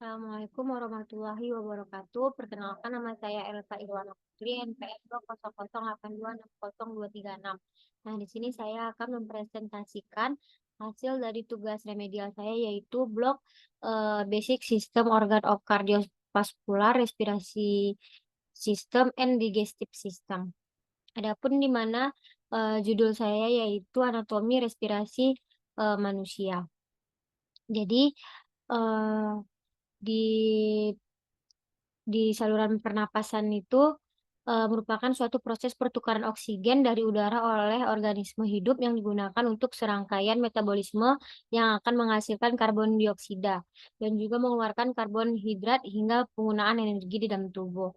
Assalamualaikum warahmatullahi wabarakatuh. Perkenalkan nama saya Elsa Irwana Putri, NPM 200860236. Nah, di sini saya akan mempresentasikan hasil dari tugas remedial saya yaitu blok Basic System Organ of Cardiovascular Respirasi System and Digestive System. Adapun di mana judul saya yaitu Anatomi Respirasi Manusia. Jadi eh, di saluran pernapasan itu merupakan suatu proses pertukaran oksigen dari udara oleh organisme hidup yang digunakan untuk serangkaian metabolisme yang akan menghasilkan karbon dioksida dan juga mengeluarkan karbon hidrat hingga penggunaan energi di dalam tubuh.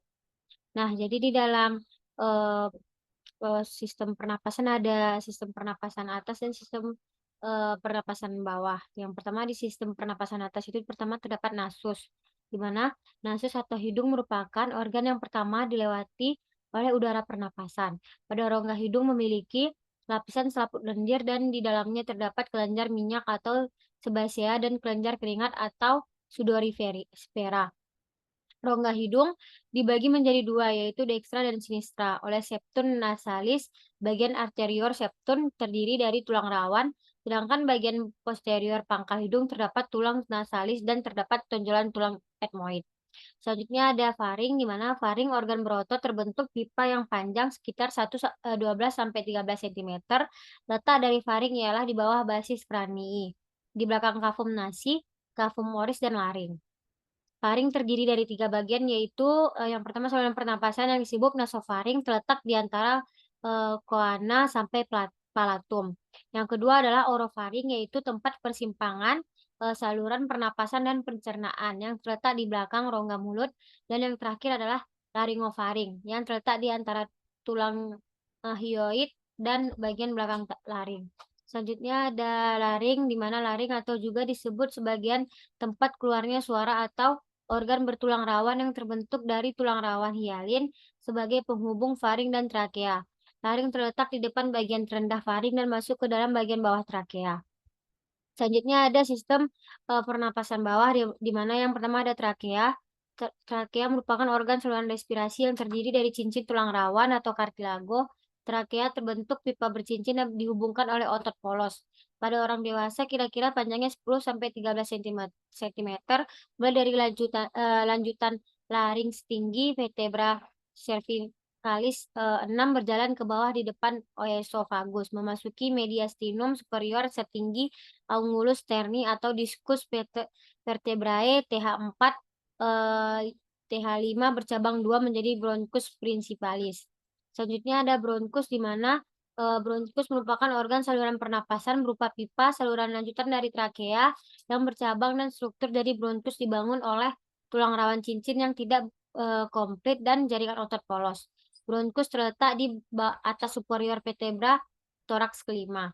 Nah, jadi di dalam eh, sistem pernapasan ada sistem pernapasan atas dan sistem pernapasan bawah. Yang pertama di sistem pernapasan atas itu pertama terdapat nasus, di mana nasus atau hidung merupakan organ yang pertama dilewati oleh udara pernapasan. Pada rongga hidung memiliki lapisan selaput lendir dan di dalamnya terdapat kelenjar minyak atau sebasea dan kelenjar keringat atau sudorifera. Rongga hidung dibagi menjadi dua, yaitu dekstra dan sinistra. Oleh septum nasalis, bagian arterior septum terdiri dari tulang rawan, sedangkan bagian posterior pangkal hidung terdapat tulang nasalis dan terdapat tonjolan tulang etmoid. Selanjutnya ada faring, di mana faring organ berotot terbentuk pipa yang panjang sekitar 12 sampai 13 cm. Letak dari faring ialah di bawah basis cranii, di belakang kafum nasi, kafum moris, dan laring. Faring terdiri dari tiga bagian yaitu yang pertama saluran pernapasan yang disebut nasofaring terletak di antara koana sampai palatum. Yang kedua adalah orofaring yaitu tempat persimpangan saluran pernapasan dan pencernaan yang terletak di belakang rongga mulut, dan yang terakhir adalah laringofaring yang terletak di antara tulang hyoid dan bagian belakang laring. Selanjutnya ada laring, di mana laring atau juga disebut sebagian tempat keluarnya suara atau organ bertulang rawan yang terbentuk dari tulang rawan hialin sebagai penghubung faring dan trakea. Laring terletak di depan bagian terendah faring dan masuk ke dalam bagian bawah trakea. Selanjutnya ada sistem pernapasan bawah di mana yang pertama ada trakea. Trakea merupakan organ saluran respirasi yang terdiri dari cincin tulang rawan atau kartilago. Trakea terbentuk pipa bercincin dan dihubungkan oleh otot polos. Pada orang dewasa kira-kira panjangnya 10 sampai 13 cm, mulai dari lanjutan larynx tinggi vertebra cervicalis 6 berjalan ke bawah di depan oesophagus, memasuki mediastinum superior setinggi angulus sterni atau diskus vertebrae TH4 TH5 bercabang 2 menjadi bronchus principalis. Selanjutnya ada bronkus, di mana bronkus merupakan organ saluran pernapasan berupa pipa saluran lanjutan dari trakea yang bercabang dan struktur dari bronkus dibangun oleh tulang rawan cincin yang tidak komplit dan jaringan otot polos. Bronkus terletak di atas superior vertebra toraks kelima.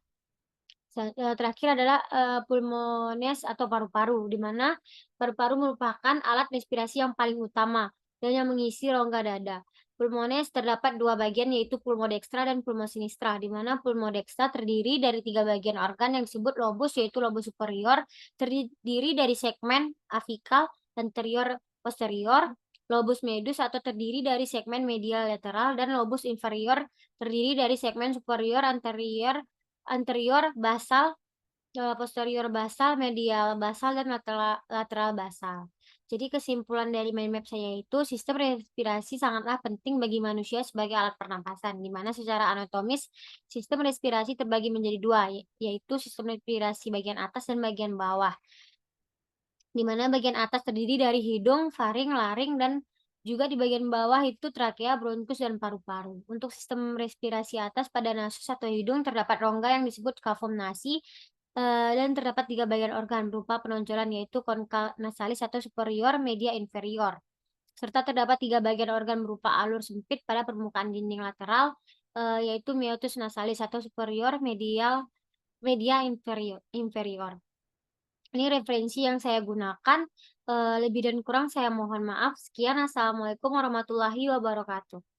Terakhir adalah pulmones atau paru-paru, di mana paru-paru merupakan alat respirasi yang paling utama dan yang mengisi rongga dada. Pulmones terdapat dua bagian yaitu pulmodextra dan pulmosinistra, di mana pulmodextra terdiri dari tiga bagian organ yang disebut lobus, yaitu lobus superior terdiri dari segmen afikal anterior posterior, lobus medus atau terdiri dari segmen medial lateral, dan lobus inferior terdiri dari segmen superior anterior anterior basal, posterior basal, medial basal, dan lateral basal. Jadi kesimpulan dari mind map saya itu sistem respirasi sangatlah penting bagi manusia sebagai alat pernapasan, di mana secara anatomis sistem respirasi terbagi menjadi dua, yaitu sistem respirasi bagian atas dan bagian bawah, di mana bagian atas terdiri dari hidung, faring, laring, dan juga di bagian bawah itu trakea, bronkus, dan paru-paru. Untuk sistem respirasi atas pada nasus atau hidung terdapat rongga yang disebut kafum nasi, dan terdapat tiga bagian organ berupa penonjolan yaitu konka nasalis atau superior, media, inferior. Serta terdapat tiga bagian organ berupa alur sempit pada permukaan dinding lateral, yaitu meatus nasalis atau superior, media inferior. Ini referensi yang saya gunakan. Lebih dan kurang saya mohon maaf. Sekian, Assalamualaikum warahmatullahi wabarakatuh.